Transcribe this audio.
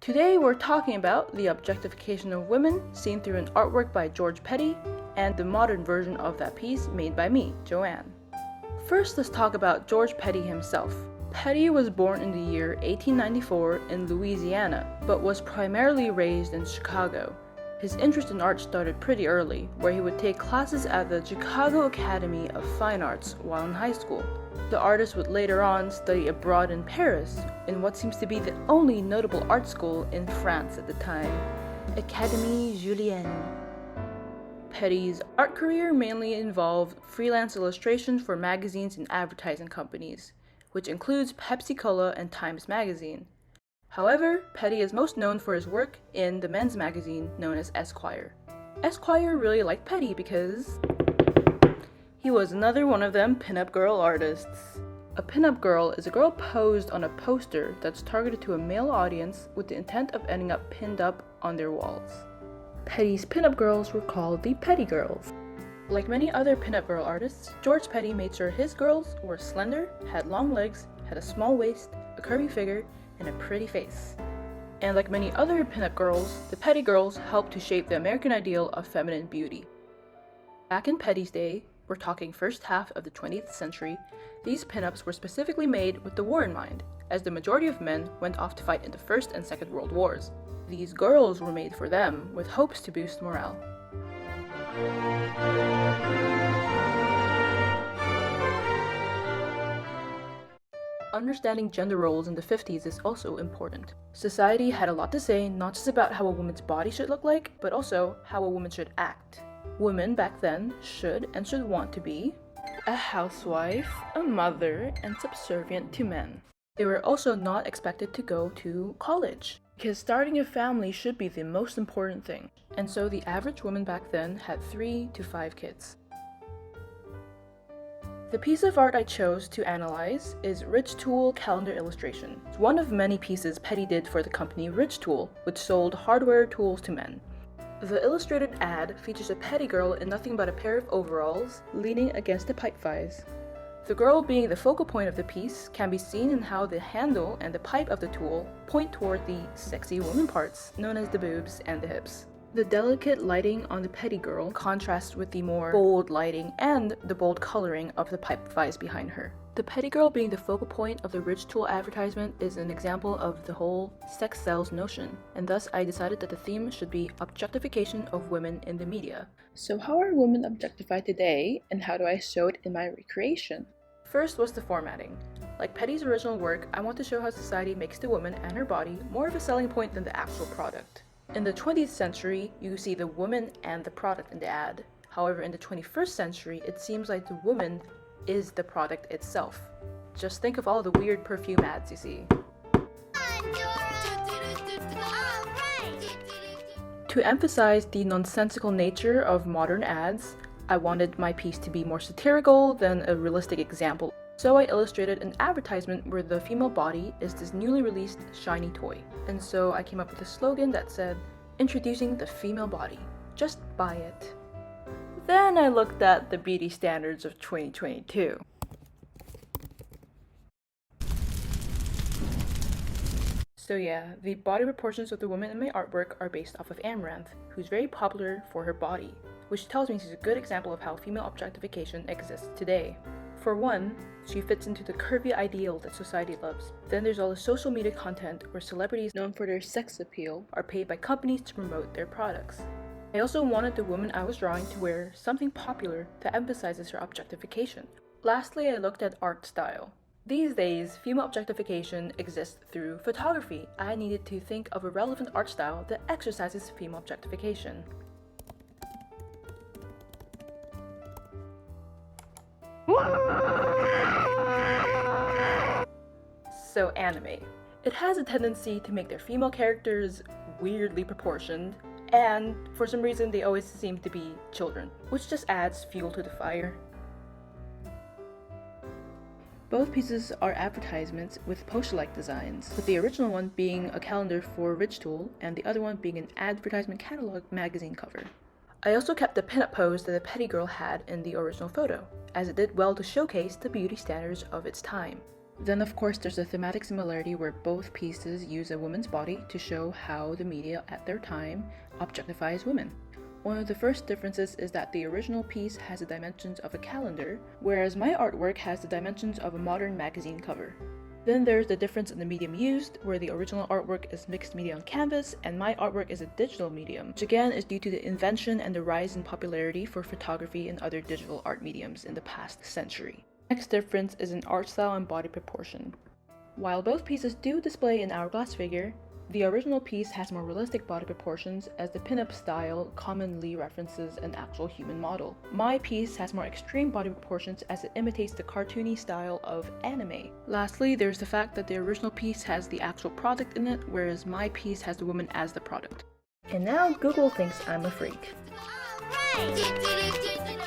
Today we're talking about the objectification of women seen through an artwork by George Petty and the modern version of that piece made by me, Joanne. First, let's talk about George Petty himself. Petty was born in the year 1894 in Louisiana, but was primarily raised in Chicago. His interest in art started pretty early, where he would take classes at the Chicago Academy of Fine Arts while in high school. The artist would later on study abroad in Paris, in what seems to be the only notable art school in France at the time, Académie Julienne. Petty's art career mainly involved freelance illustration for magazines and advertising companies, which includes Pepsi-Cola and Times Magazine. However, Petty is most known for his work in the men's magazine known as Esquire. Esquire really liked Petty because he was another one of them pinup girl artists. A pinup girl is a girl posed on a poster that's targeted to a male audience with the intent of ending up pinned up on their walls. Petty's pinup girls were called the Petty Girls. Like many other pinup girl artists, George Petty made sure his girls were slender, had long legs, had a small waist, a curvy figure, and a pretty face. And like many other pinup girls, the Petty Girls helped to shape the American ideal of feminine beauty. Back in Petty's day, we're talking first half of the 20th century, these pinups were specifically made with the war in mind, as the majority of men went off to fight in the First and Second World Wars. These girls were made for them, with hopes to boost morale. Understanding gender roles in the 50s is also important. Society had a lot to say not just about how a woman's body should look like, but also how a woman should act. Women back then should want to be a housewife, a mother, and subservient to men. They were also not expected to go to college, because starting a family should be the most important thing. And so the average woman back then had 3 to 5 kids. The piece of art I chose to analyze is Ridge Tool Calendar Illustration. It's one of many pieces Petty did for the company Ridge Tool, which sold hardware tools to men. The illustrated ad features a Petty girl in nothing but a pair of overalls, leaning against a pipe vise. The girl being the focal point of the piece can be seen in how the handle and the pipe of the tool point toward the sexy woman parts, known as the boobs and the hips. The delicate lighting on the Petty girl contrasts with the more bold lighting and the bold coloring of the pipe vise behind her. The Petty girl being the focal point of the Ridge Tool advertisement is an example of the whole sex sells notion, and thus I decided that the theme should be objectification of women in the media. So how are women objectified today, and how do I show it in my recreation? First was the formatting. Like Petty's original work, I want to show how society makes the woman and her body more of a selling point than the actual product. In the 20th century, you see the woman and the product in the ad. However, in the 21st century, it seems like the woman is the product itself. Just think of all the weird perfume ads you see. To emphasize the nonsensical nature of modern ads, I wanted my piece to be more satirical than a realistic example. So I illustrated an advertisement where the female body is this newly released shiny toy. And so I came up with a slogan that said, "Introducing the female body. Just buy it." Then I looked at the beauty standards of 2022. So yeah, the body proportions of the woman in my artwork are based off of Amaranth, who's very popular for her body, which tells me she's a good example of how female objectification exists today. For one, she fits into the curvy ideal that society loves. Then there's all the social media content where celebrities known for their sex appeal are paid by companies to promote their products. I also wanted the woman I was drawing to wear something popular that emphasizes her objectification. Lastly, I looked at art style. These days, female objectification exists through photography. I needed to think of a relevant art style that exercises female objectification. So anime. It has a tendency to make their female characters weirdly proportioned, and for some reason they always seem to be children, which just adds fuel to the fire. Both pieces are advertisements with poster-like designs, with the original one being a calendar for Ridge Tool and the other one being an advertisement catalog magazine cover. I also kept the pinup pose that the Petty girl had in the original photo, as it did well to showcase the beauty standards of its time. Then of course there's a thematic similarity where both pieces use a woman's body to show how the media at their time objectifies women. One of the first differences is that the original piece has the dimensions of a calendar, whereas my artwork has the dimensions of a modern magazine cover. Then there's the difference in the medium used, where the original artwork is mixed media on canvas and my artwork is a digital medium, which again is due to the invention and the rise in popularity for photography and other digital art mediums in the past century. Next difference is in art style and body proportion. While both pieces do display an hourglass figure, the original piece has more realistic body proportions as the pinup style commonly references an actual human model. My piece has more extreme body proportions as it imitates the cartoony style of anime. Lastly, there's the fact that the original piece has the actual product in it, whereas my piece has the woman as the product. And now Google thinks I'm a freak. All right.